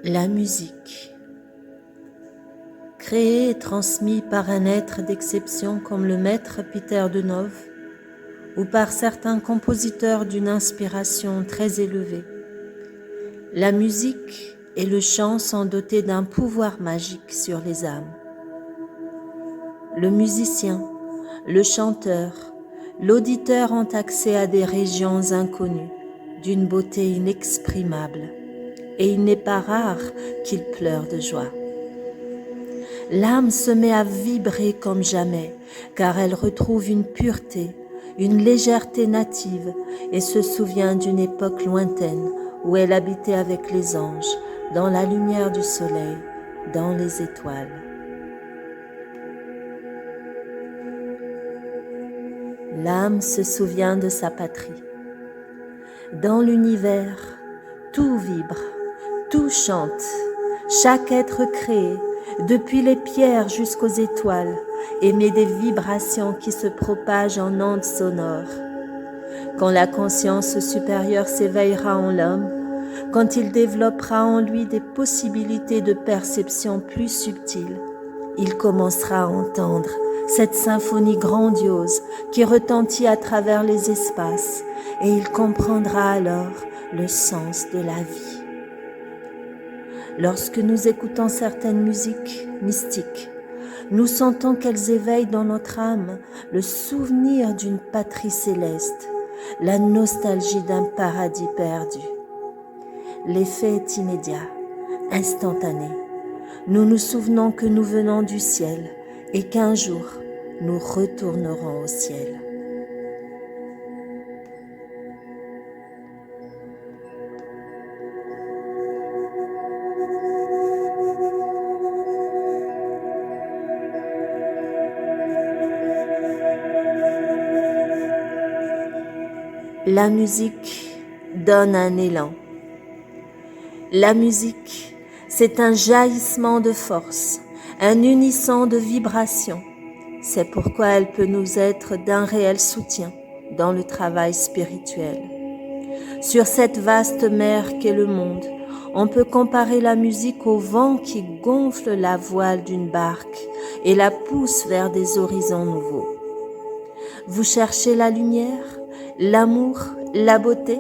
La musique, créée et transmise par un être d'exception comme le maître Peter Denov ou par certains compositeurs d'une inspiration très élevée. La musique et le chant sont dotés d'un pouvoir magique sur les âmes. Le musicien, le chanteur, l'auditeur ont accès à des régions inconnues, d'une beauté inexprimable, et il n'est pas rare qu'ils pleurent de joie. L'âme se met à vibrer comme jamais, car elle retrouve une pureté, une légèreté native et se souvient d'une époque lointaine où elle habitait avec les anges, dans la lumière du soleil, dans les étoiles. L'âme se souvient de sa patrie. Dans l'univers, tout vibre, tout chante, chaque être créé, depuis les pierres jusqu'aux étoiles, émet des vibrations qui se propagent en ondes sonores. Quand la conscience supérieure s'éveillera en l'homme, quand il développera en lui des possibilités de perception plus subtiles, il commencera à entendre cette symphonie grandiose qui retentit à travers les espaces et il comprendra alors le sens de la vie. Lorsque nous écoutons certaines musiques mystiques, nous sentons qu'elles éveillent dans notre âme le souvenir d'une patrie céleste, la nostalgie d'un paradis perdu. L'effet est immédiat, instantané. Nous nous souvenons que nous venons du ciel et qu'un jour, nous retournerons au ciel. La musique donne un élan. La musique, c'est un jaillissement de force, un unisson de vibrations. C'est pourquoi elle peut nous être d'un réel soutien dans le travail spirituel. Sur cette vaste mer qu'est le monde, on peut comparer la musique au vent qui gonfle la voile d'une barque et la pousse vers des horizons nouveaux. Vous cherchez la lumière, l'amour, la beauté?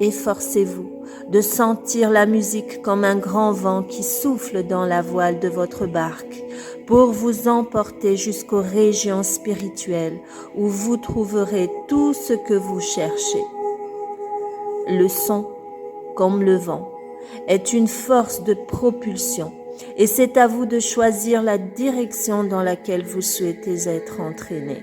Efforcez-vous de sentir la musique comme un grand vent qui souffle dans la voile de votre barque pour vous emporter jusqu'aux régions spirituelles où vous trouverez tout ce que vous cherchez. Le son, comme le vent, est une force de propulsion et c'est à vous de choisir la direction dans laquelle vous souhaitez être entraîné.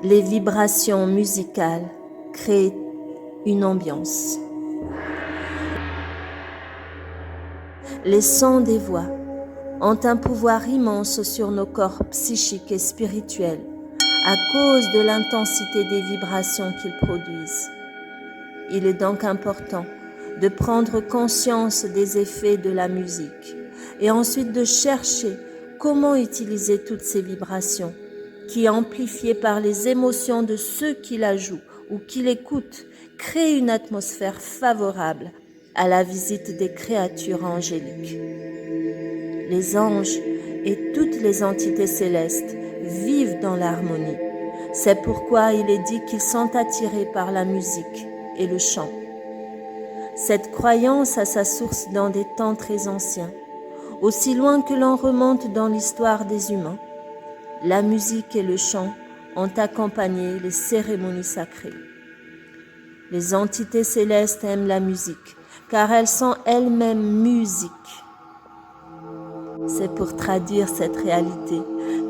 Les vibrations musicales créent une ambiance. Les sons des voix ont un pouvoir immense sur nos corps psychiques et spirituels à cause de l'intensité des vibrations qu'ils produisent. Il est donc important de prendre conscience des effets de la musique et ensuite de chercher comment utiliser toutes ces vibrations qui, amplifiées par les émotions de ceux qui la jouent ou qui l'écoutent, créent une atmosphère favorable à la visite des créatures angéliques. Les anges et toutes les entités célestes vivent dans l'harmonie. C'est pourquoi il est dit qu'ils sont attirés par la musique et le chant. Cette croyance a sa source dans des temps très anciens. Aussi loin que l'on remonte dans l'histoire des humains, la musique et le chant ont accompagné les cérémonies sacrées. Les entités célestes aiment la musique, car elles sont elles-mêmes musique. C'est pour traduire cette réalité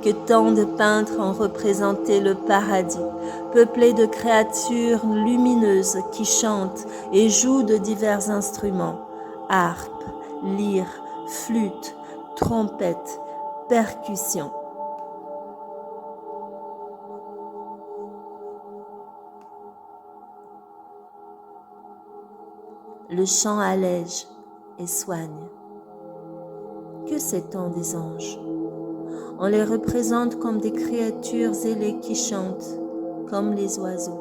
que tant de peintres ont représenté le paradis, peuplé de créatures lumineuses qui chantent et jouent de divers instruments, harpe, lyre, flûte, trompette, percussion. Le chant allège et soigne. que ces temps des anges? On les représente comme des créatures ailées qui chantent, comme les oiseaux.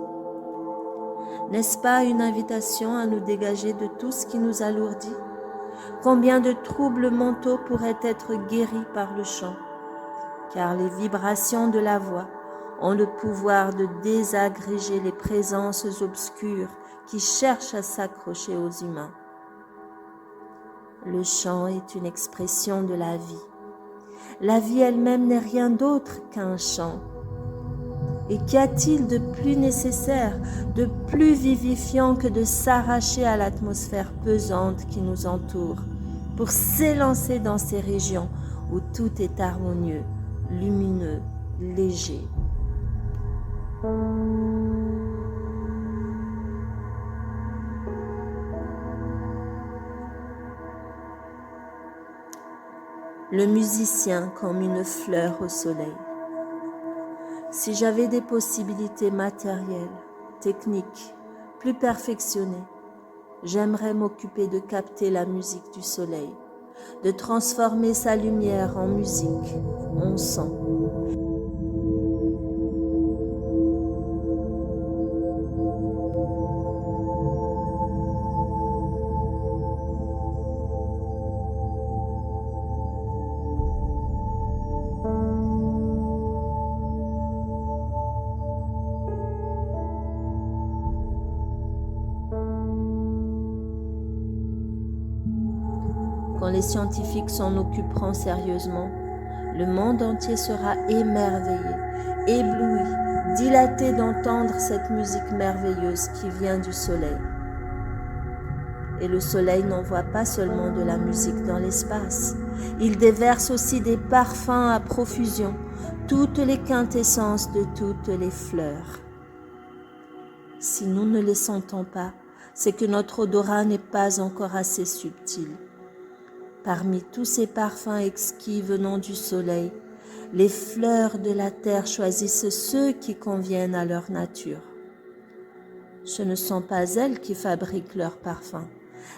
N'est-ce pas une invitation à nous dégager de tout ce qui nous alourdit? Combien de troubles mentaux pourraient être guéris par le chant? Car les vibrations de la voix ont le pouvoir de désagréger les présences obscures qui cherchent à s'accrocher aux humains. Le chant est une expression de la vie. La vie elle-même n'est rien d'autre qu'un chant. Et qu'y a-t-il de plus nécessaire, de plus vivifiant que de s'arracher à l'atmosphère pesante qui nous entoure pour s'élancer dans ces régions où tout est harmonieux, lumineux, léger. Le musicien comme une fleur au soleil. Si j'avais des possibilités matérielles, techniques, plus perfectionnées, j'aimerais m'occuper de capter la musique du soleil, de transformer sa lumière en musique, en son. Quand les scientifiques s'en occuperont sérieusement, le monde entier sera émerveillé, ébloui, dilaté d'entendre cette musique merveilleuse qui vient du soleil. Et le soleil n'envoie pas seulement de la musique dans l'espace, il déverse aussi des parfums à profusion, toutes les quintessences de toutes les fleurs. Si nous ne les sentons pas, c'est que notre odorat n'est pas encore assez subtil. Parmi tous ces parfums exquis venant du soleil, les fleurs de la terre choisissent ceux qui conviennent à leur nature. Ce ne sont pas elles qui fabriquent leurs parfums.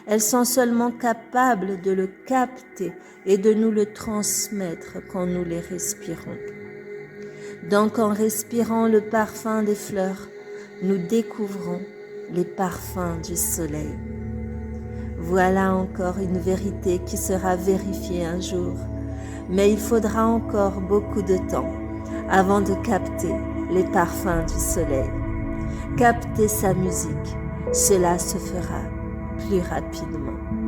Elles sont seulement capables de le capter et de nous le transmettre quand nous les respirons. Donc en respirant le parfum des fleurs, nous découvrons les parfums du soleil. Voilà encore une vérité qui sera vérifiée un jour, mais il faudra encore beaucoup de temps avant de capter les parfums du soleil. Capter sa musique, cela se fera plus rapidement.